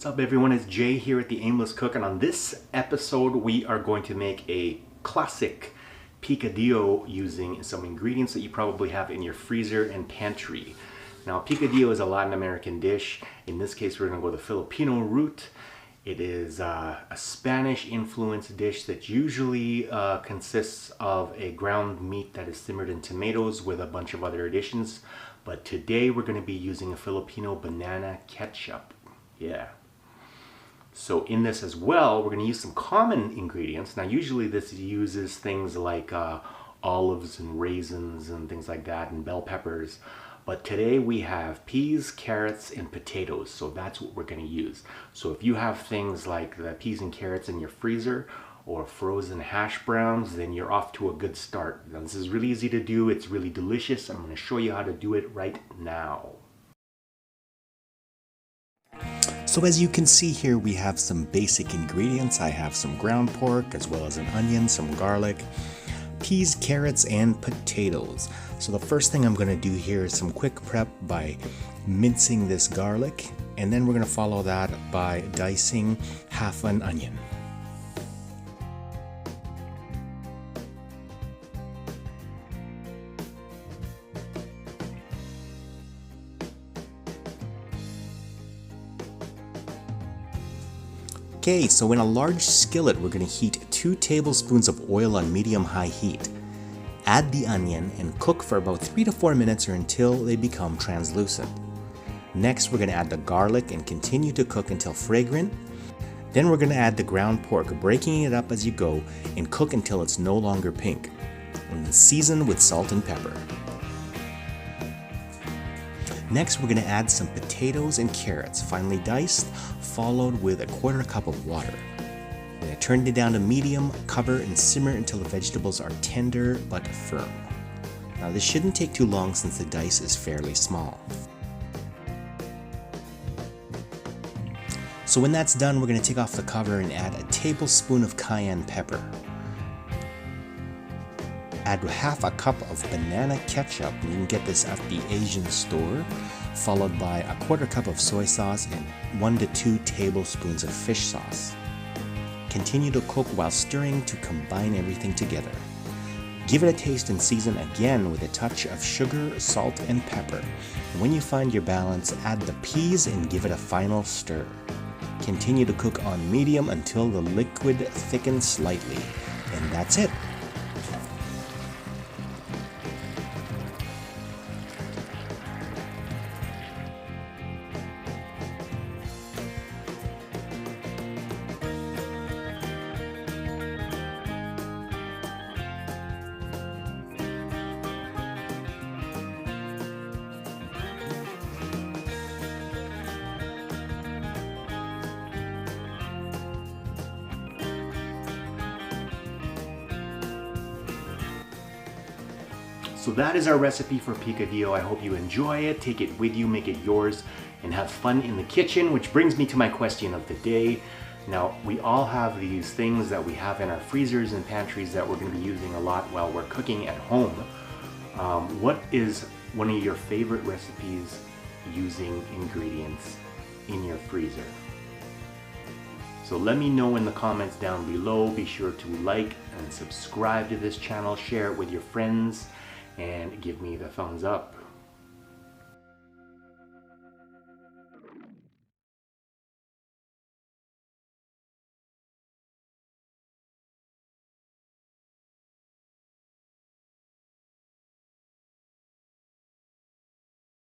What's up everyone, it's Jay here at the Aimless Cook, and on this episode we are going to make a classic picadillo using some ingredients that you probably have in your freezer and pantry. Now picadillo is a Latin American dish. In this case we're going to go the Filipino route. It is a Spanish influenced dish that usually consists of a ground meat that is simmered in tomatoes with a bunch of other additions. But today we're going to be using a Filipino banana ketchup. Yeah. So in this as well, we're going to use some common ingredients. Now usually this uses things like olives and raisins and things like that, and bell peppers. But today we have peas, carrots, and potatoes. So that's what we're going to use. So if you have things like the peas and carrots in your freezer or frozen hash browns, then you're off to a good start. Now, this is really easy to do. It's really delicious. I'm going to show you how to do it right now. So as you can see here, we have some basic ingredients. I have some ground pork, as well as an onion, some garlic, peas, carrots, and potatoes. So the first thing I'm going to do here is some quick prep by mincing this garlic, and then we're going to follow that by dicing half an onion. Okay, so in a large skillet, we're going to heat 2 tablespoons of oil on medium-high heat. Add the onion and cook for about 3 to 4 minutes or until they become translucent. Next, we're going to add the garlic and continue to cook until fragrant. Then we're going to add the ground pork, breaking it up as you go, and cook until it's no longer pink. And then season with salt and pepper. Next, we're going to add some potatoes and carrots, finely diced, followed with a 1/4 cup of water. We're going to turn it down to medium, cover, and simmer until the vegetables are tender but firm. Now this shouldn't take too long since the dice is fairly small. So when that's done, we're going to take off the cover and add a tablespoon of cayenne pepper. Add half a cup of banana ketchup, and you can get this at the Asian store, followed by a 1/4 cup of soy sauce and 1 to 2 tablespoons of fish sauce. Continue to cook while stirring to combine everything together. Give it a taste and season again with a touch of sugar, salt, and pepper. And when you find your balance, add the peas and give it a final stir. Continue to cook on medium until the liquid thickens slightly. And that's it. So that is our recipe for picadillo. I hope you enjoy it, take it with you, make it yours, and have fun in the kitchen, which brings me to my question of the day. Now, we all have these things that we have in our freezers and pantries that we're going to be using a lot while we're cooking at home. What is one of your favorite recipes using ingredients in your freezer? So let me know in the comments down below. Be sure to like and subscribe to this channel, share it with your friends, and give me the thumbs up.